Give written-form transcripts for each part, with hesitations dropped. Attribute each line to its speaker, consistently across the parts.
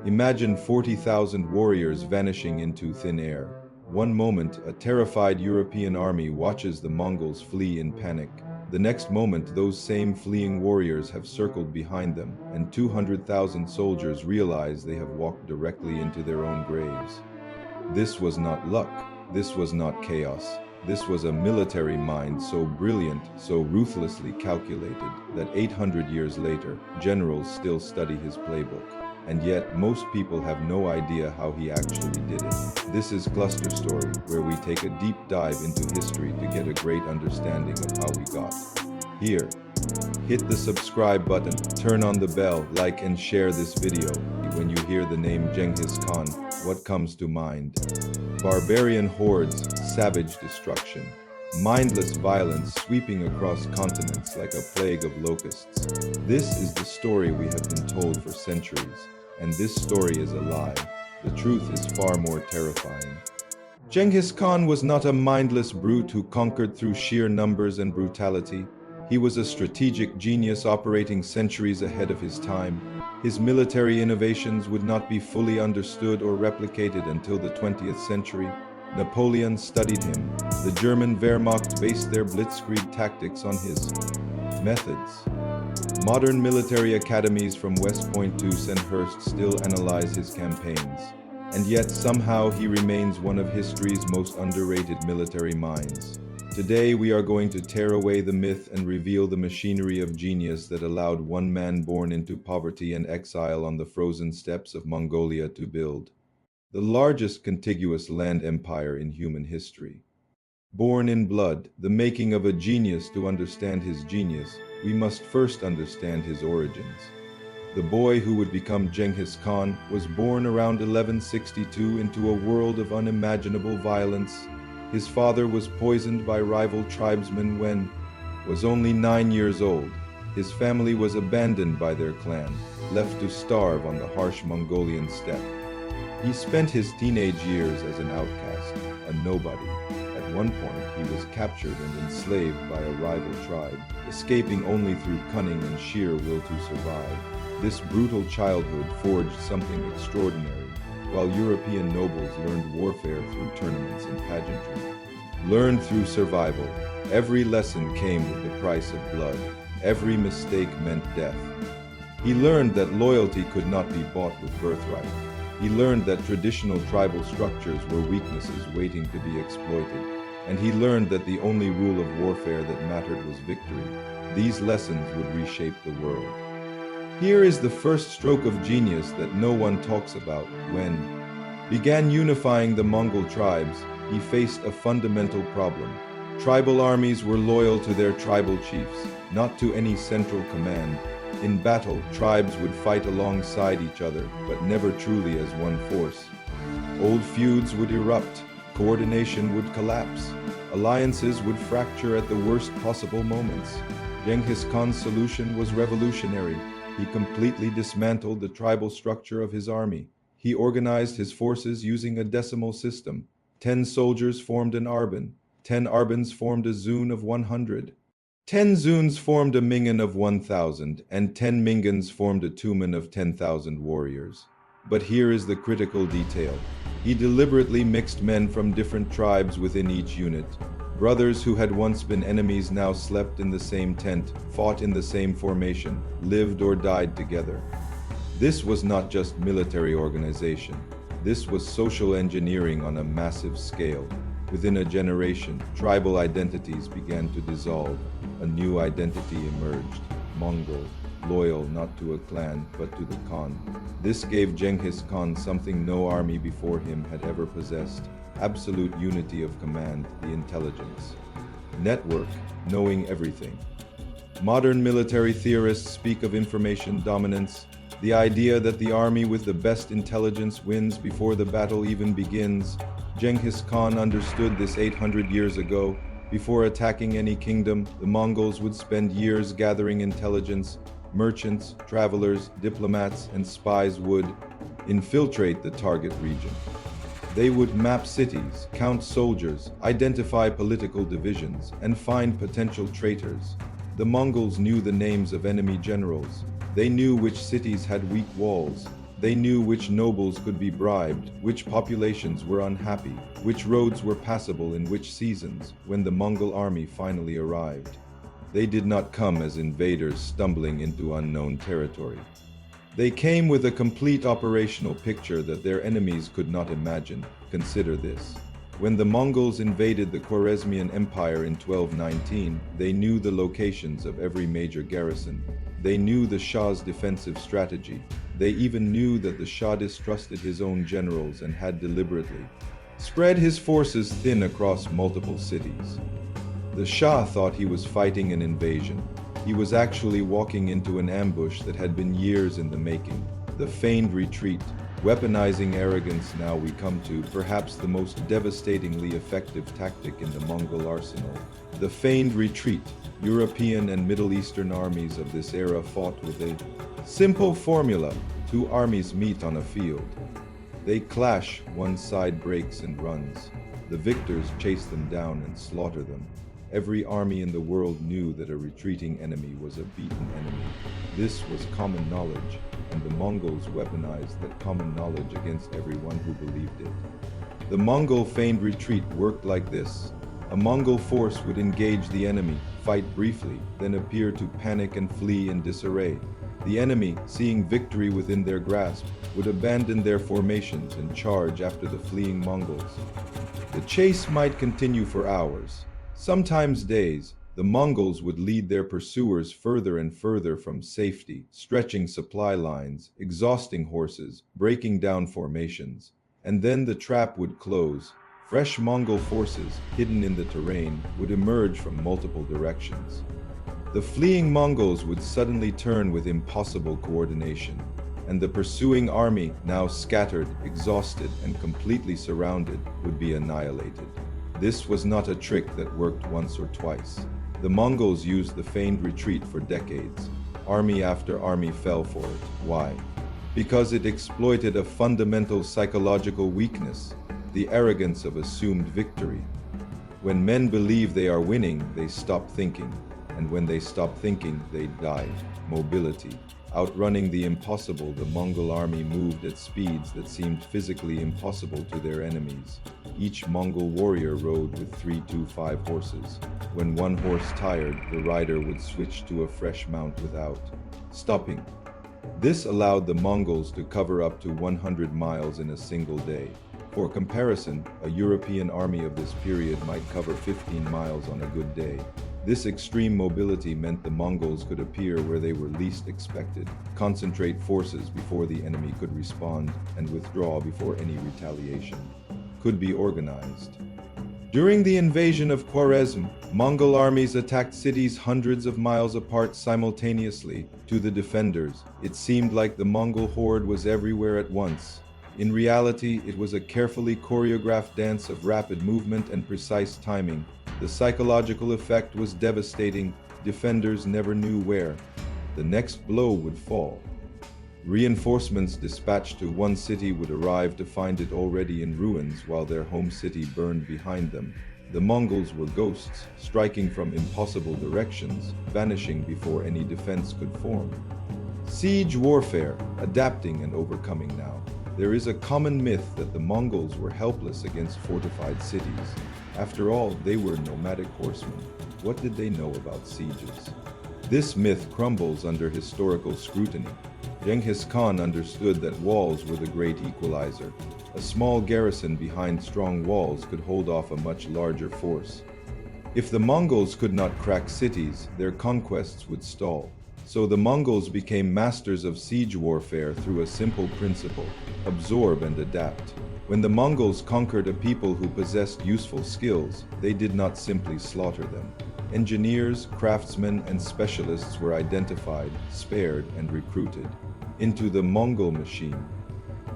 Speaker 1: Imagine 40,000 warriors vanishing into thin air. One moment, a terrified European army watches the Mongols flee in panic. The next moment, those same fleeing warriors have circled behind them, and 200,000 soldiers realize they have walked directly into their own graves. This was not luck. This was not chaos. This was a military mind so brilliant, so ruthlessly calculated, that 800 years later, generals still study his playbook. And yet, most people have no idea how he actually did it. This is Clusterstory, where we take a deep dive into history to get a great understanding of how we got here. Hit the subscribe button, turn on the bell, like and share this video. When you hear the name Genghis Khan, what comes to mind? Barbarian hordes, savage destruction, mindless violence sweeping across continents like a plague of locusts. This is the story we have been told for centuries, and this story is a lie. The truth is far more terrifying. Genghis Khan was not a mindless brute who conquered through sheer numbers and brutality. He was a strategic genius operating centuries ahead of his time. His military innovations would not be fully understood or replicated until the 20th century. Napoleon studied him. The German Wehrmacht based their Blitzkrieg tactics on his methods. Modern military academies from West Point to Sandhurst still analyze his campaigns. And yet somehow he remains one of history's most underrated military minds. Today we are going to tear away the myth and reveal the machinery of genius that allowed one man born into poverty and exile on the frozen steppes of Mongolia to build the largest contiguous land empire in human history. Born in blood, the making of a genius. To understand his genius, we must first understand his origins. The boy who would become Genghis Khan was born around 1162 into a world of unimaginable violence. His father was poisoned by rival tribesmen when he was only 9 years old. His family was abandoned by their clan, left to starve on the harsh Mongolian steppe. He spent his teenage years as an outcast, a nobody. At one point, he was captured and enslaved by a rival tribe, escaping only through cunning and sheer will to survive. This brutal childhood forged something extraordinary. While European nobles learned warfare through tournaments and pageantry, learned through survival, every lesson came with the price of blood. Every mistake meant death. He learned that loyalty could not be bought with birthright. He learned that traditional tribal structures were weaknesses waiting to be exploited. And he learned that the only rule of warfare that mattered was victory. These lessons would reshape the world. Here is the first stroke of genius that no one talks about. When he began unifying the Mongol tribes, he faced a fundamental problem. Tribal armies were loyal to their tribal chiefs, not to any central command. In battle, tribes would fight alongside each other, but never truly as one force. Old feuds would erupt, coordination would collapse, alliances would fracture at the worst possible moments. Genghis Khan's solution was revolutionary. He completely dismantled the tribal structure of his army. He organized his forces using a decimal system. 10 soldiers formed an arban. 10 arbans formed a zun of 100. 10 zuns formed a mingan of 1,000, and 10 mingans formed a tumen of 10,000 warriors. But here is the critical detail. He deliberately mixed men from different tribes within each unit. Brothers who had once been enemies now slept in the same tent, fought in the same formation, lived or died together. This was not just military organization. This was social engineering on a massive scale. Within a generation, tribal identities began to dissolve. A new identity emerged: Mongol, loyal not to a clan but to the Khan. This gave Genghis Khan something no army before him had ever possessed: absolute unity of command, the intelligence network, knowing everything. Modern military theorists speak of information dominance, the idea that the army with the best intelligence wins before the battle even begins. Genghis Khan understood this 800 years ago. Before attacking any kingdom, the Mongols would spend years gathering intelligence. Merchants, travelers, diplomats, and spies would infiltrate the target region. They would map cities, count soldiers, identify political divisions, and find potential traitors. The Mongols knew the names of enemy generals. They knew which cities had weak walls. They knew which nobles could be bribed, which populations were unhappy, which roads were passable in which seasons. When the Mongol army finally arrived, they did not come as invaders stumbling into unknown territory. They came with a complete operational picture that their enemies could not imagine. Consider this. When the Mongols invaded the Khwarezmian Empire in 1219, they knew the locations of every major garrison. They knew the Shah's defensive strategy. They even knew that the Shah distrusted his own generals and had deliberately spread his forces thin across multiple cities. The Shah thought he was fighting an invasion. He was actually walking into an ambush that had been years in the making. The feigned retreat, weaponizing arrogance. Now we come to perhaps the most devastatingly effective tactic in the Mongol arsenal. The feigned retreat. European and Middle Eastern armies of this era fought with a simple formula. Two armies meet on a field. They clash, one side breaks and runs. The victors chase them down and slaughter them. Every army in the world knew that a retreating enemy was a beaten enemy. This was common knowledge, and the Mongols weaponized that common knowledge against everyone who believed it. The Mongol feigned retreat worked like this. A Mongol force would engage the enemy, fight briefly, then appear to panic and flee in disarray. The enemy, seeing victory within their grasp, would abandon their formations and charge after the fleeing Mongols. The chase might continue for hours, sometimes days. The Mongols would lead their pursuers further and further from safety, stretching supply lines, exhausting horses, breaking down formations. And then the trap would close. Fresh Mongol forces, hidden in the terrain, would emerge from multiple directions. The fleeing Mongols would suddenly turn with impossible coordination, and the pursuing army, now scattered, exhausted, and completely surrounded, would be annihilated. This was not a trick that worked once or twice. The Mongols used the feigned retreat for decades. Army after army fell for it. Why? Because it exploited a fundamental psychological weakness, the arrogance of assumed victory. When men believe they are winning, they stop thinking. And when they stopped thinking, they died. Mobility. Outrunning the impossible, the Mongol army moved at speeds that seemed physically impossible to their enemies. Each Mongol warrior rode with 3 to 5 horses. When one horse tired, the rider would switch to a fresh mount without stopping. This allowed the Mongols to cover up to 100 miles in a single day. For comparison, a European army of this period might cover 15 miles on a good day. This extreme mobility meant the Mongols could appear where they were least expected, concentrate forces before the enemy could respond, and withdraw before any retaliation could be organized. During the invasion of Khwarezm, Mongol armies attacked cities hundreds of miles apart simultaneously. To the defenders, it seemed like the Mongol horde was everywhere at once. In reality, it was a carefully choreographed dance of rapid movement and precise timing. The psychological effect was devastating. Defenders never knew where the next blow would fall. Reinforcements dispatched to one city would arrive to find it already in ruins while their home city burned behind them. The Mongols were ghosts, striking from impossible directions, vanishing before any defense could form. Siege warfare, adapting and overcoming now. There is a common myth that the Mongols were helpless against fortified cities. After all, they were nomadic horsemen. What did they know about sieges? This myth crumbles under historical scrutiny. Genghis Khan understood that walls were the great equalizer. A small garrison behind strong walls could hold off a much larger force. If the Mongols could not crack cities, their conquests would stall. So the Mongols became masters of siege warfare through a simple principle: absorb and adapt. When the Mongols conquered a people who possessed useful skills, they did not simply slaughter them. Engineers, craftsmen, and specialists were identified, spared, and recruited into the Mongol machine.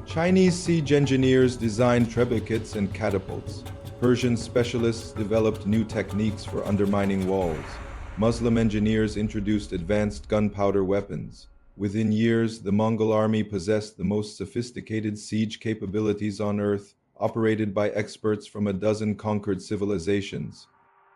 Speaker 1: Chinese siege engineers designed trebuchets and catapults. Persian specialists developed new techniques for undermining walls. Muslim engineers introduced advanced gunpowder weapons. Within years, the Mongol army possessed the most sophisticated siege capabilities on Earth, operated by experts from a dozen conquered civilizations.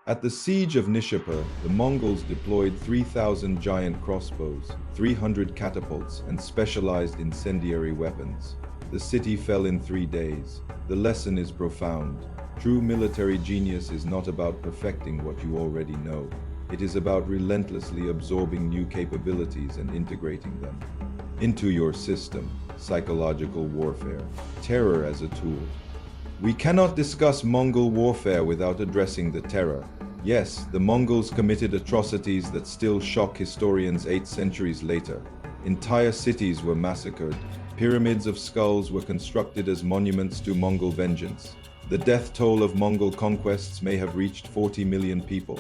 Speaker 1: At the siege of Nishapur, the Mongols deployed 3,000 giant crossbows, 300 catapults, and specialized incendiary weapons. The city fell in 3 days. The lesson is profound. True military genius is not about perfecting what you already know. It is about relentlessly absorbing new capabilities and integrating them into your system. Psychological warfare. Terror as a tool. We cannot discuss Mongol warfare without addressing the terror. Yes, the Mongols committed atrocities that still shock historians 8 centuries later. Entire cities were massacred. Pyramids of skulls were constructed as monuments to Mongol vengeance. The death toll of Mongol conquests may have reached 40 million people.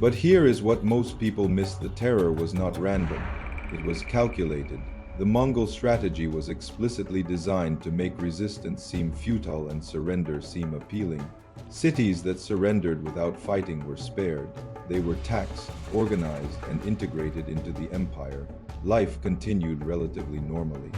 Speaker 1: But here is what most people miss: the terror was not random. It was calculated. The Mongol strategy was explicitly designed to make resistance seem futile and surrender seem appealing. Cities that surrendered without fighting were spared. They were taxed, organized, and integrated into the empire. Life continued relatively normally.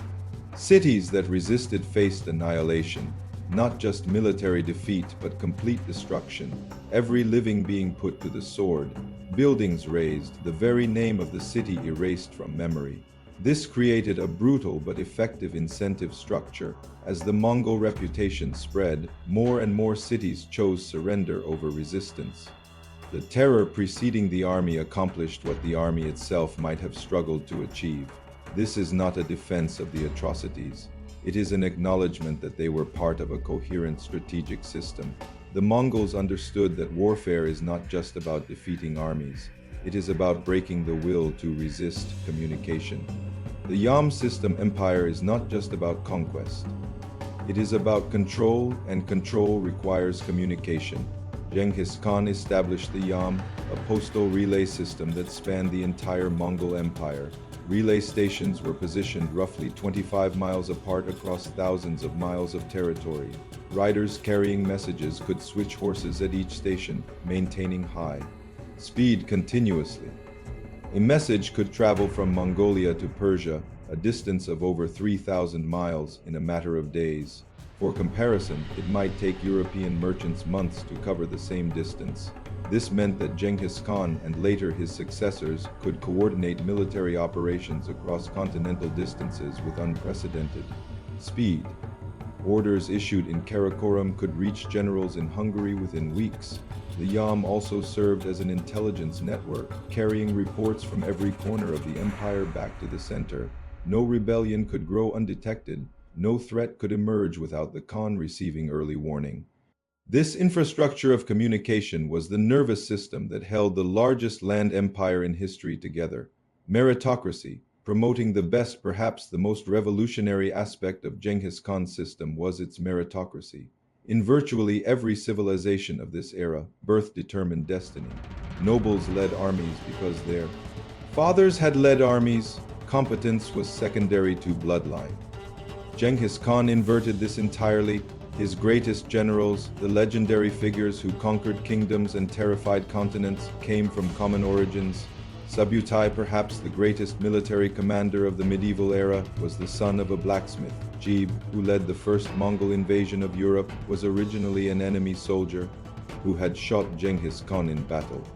Speaker 1: Cities that resisted faced annihilation, not just military defeat but complete destruction. Every living being put to the sword, buildings razed, the very name of the city erased from memory. This created a brutal but effective incentive structure. As the Mongol reputation spread, more and more cities chose surrender over resistance. The terror preceding the army accomplished what the army itself might have struggled to achieve. This is not a defense of the atrocities. It is an acknowledgement that they were part of a coherent strategic system. The Mongols understood that warfare is not just about defeating armies. It is about breaking the will to resist communication. The Yam system empire is not just about conquest. It is about control, and control requires communication. Genghis Khan established the Yam, a postal relay system that spanned the entire Mongol Empire. Relay stations were positioned roughly 25 miles apart across thousands of miles of territory. Riders carrying messages could switch horses at each station, maintaining high speed continuously. A message could travel from Mongolia to Persia, a distance of over 3,000 miles, in a matter of days. For comparison, it might take European merchants months to cover the same distance. This meant that Genghis Khan and later his successors could coordinate military operations across continental distances with unprecedented speed. Orders issued in Karakorum could reach generals in Hungary within weeks. The Yam also served as an intelligence network, carrying reports from every corner of the empire back to the center. No rebellion could grow undetected. No threat could emerge without the Khan receiving early warning. This infrastructure of communication was the nervous system that held the largest land empire in history together. Meritocracy, promoting the best, perhaps the most revolutionary aspect of Genghis Khan's system was its meritocracy. In virtually every civilization of this era, birth determined destiny. Nobles led armies because their fathers had led armies. Competence was secondary to bloodline. Genghis Khan inverted this entirely. His greatest generals, the legendary figures who conquered kingdoms and terrified continents, came from common origins. Subutai, perhaps the greatest military commander of the medieval era, was the son of a blacksmith. Jib, who led the first Mongol invasion of Europe, was originally an enemy soldier who had shot Genghis Khan in battle.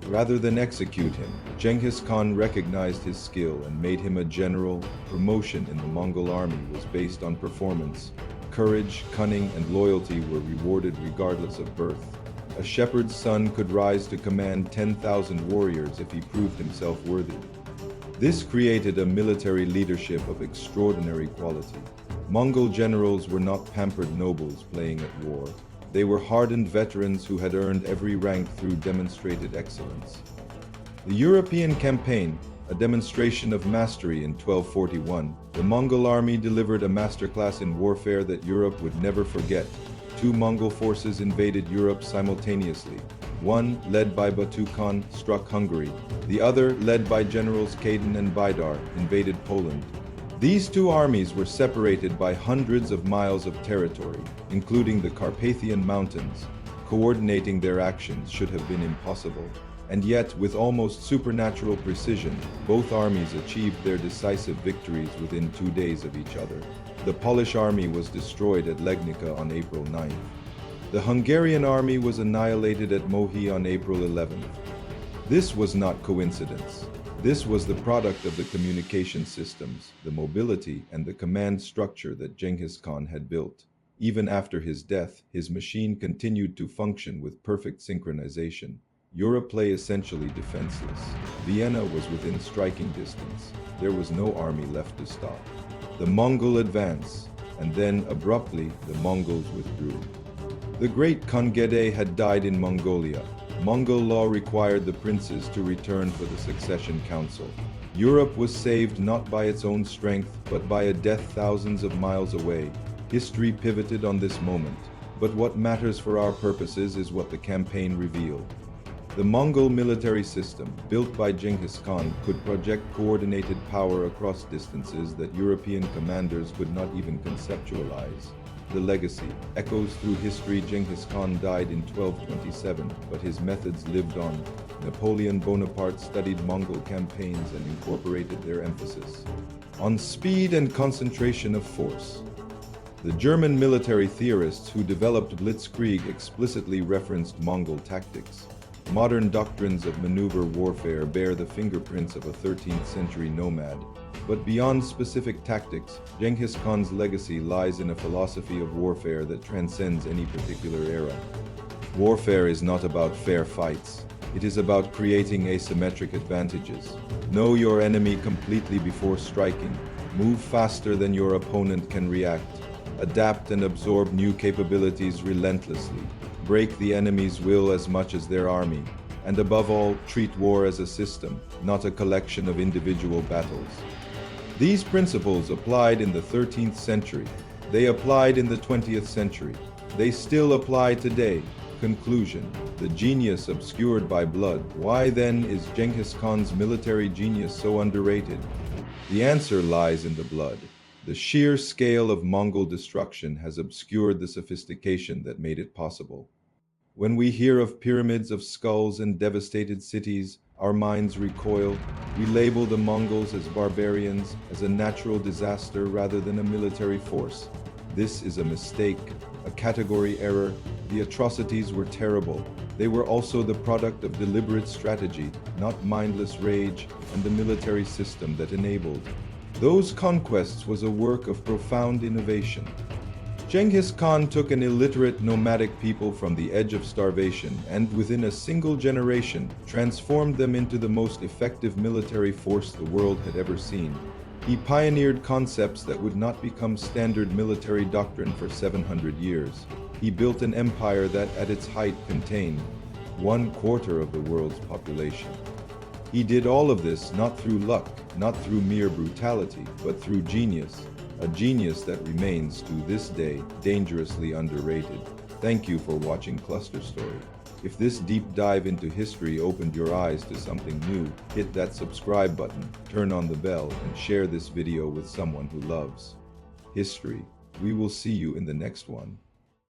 Speaker 1: Rather than execute him, Genghis Khan recognized his skill and made him a general. Promotion in the Mongol army was based on performance. Courage, cunning, and loyalty were rewarded regardless of birth. A shepherd's son could rise to command 10,000 warriors if he proved himself worthy. This created a military leadership of extraordinary quality. Mongol generals were not pampered nobles playing at war. They were hardened veterans who had earned every rank through demonstrated excellence. The European campaign, a demonstration of mastery in 1241, the Mongol army delivered a masterclass in warfare that Europe would never forget. 2 Mongol forces invaded Europe simultaneously. One, led by Batu Khan, struck Hungary. The other, led by generals Kaydan and Baidar, invaded Poland. These 2 armies were separated by hundreds of miles of territory, including the Carpathian Mountains. Coordinating their actions should have been impossible. And yet, with almost supernatural precision, both armies achieved their decisive victories within 2 days of each other. The Polish army was destroyed at Legnica on April 9th. The Hungarian army was annihilated at Mohi on April 11th. This was not coincidence. This was the product of the communication systems, the mobility, and the command structure that Genghis Khan had built. Even after his death, his machine continued to function with perfect synchronization. Europe lay essentially defenseless. Vienna was within striking distance. There was no army left to stop. The Mongol advance, and then, abruptly, the Mongols withdrew. The great Kangede had died in Mongolia. Mongol law required the princes to return for the succession council. Europe was saved not by its own strength, but by a death thousands of miles away. History pivoted on this moment, but what matters for our purposes is what the campaign revealed. The Mongol military system, built by Genghis Khan, could project coordinated power across distances that European commanders could not even conceptualize. The legacy echoes through history. Genghis Khan died in 1227, but his methods lived on. Napoleon Bonaparte studied Mongol campaigns and incorporated their emphasis on speed and concentration of force. The German military theorists who developed Blitzkrieg explicitly referenced Mongol tactics. Modern doctrines of maneuver warfare bear the fingerprints of a 13th century nomad. But beyond specific tactics, Genghis Khan's legacy lies in a philosophy of warfare that transcends any particular era. Warfare is not about fair fights. It is about creating asymmetric advantages. Know your enemy completely before striking. Move faster than your opponent can react. Adapt and absorb new capabilities relentlessly. Break the enemy's will as much as their army. And above all, treat war as a system, not a collection of individual battles. These principles applied in the 13th century. They applied in the 20th century. They still apply today. Conclusion: the genius obscured by blood. Why then is Genghis Khan's military genius so underrated? The answer lies in the blood. The sheer scale of Mongol destruction has obscured the sophistication that made it possible. When we hear of pyramids of skulls and devastated cities, our minds recoil. We label the Mongols as barbarians, as a natural disaster rather than a military force. This is a mistake, a category error. The atrocities were terrible. They were also the product of deliberate strategy, not mindless rage, and the military system that enabled those conquests was a work of profound innovation. Genghis Khan took an illiterate nomadic people from the edge of starvation and, within a single generation, transformed them into the most effective military force the world had ever seen. He pioneered concepts that would not become standard military doctrine for 700 years. He built an empire that, at its height, contained 1/4 of the world's population. He did all of this not through luck, not through mere brutality, but through genius. A genius that remains, to this day, dangerously underrated. Thank you for watching Clusterstory. If this deep dive into history opened your eyes to something new, hit that subscribe button, turn on the bell, and share this video with someone who loves history. We will see you in the next one.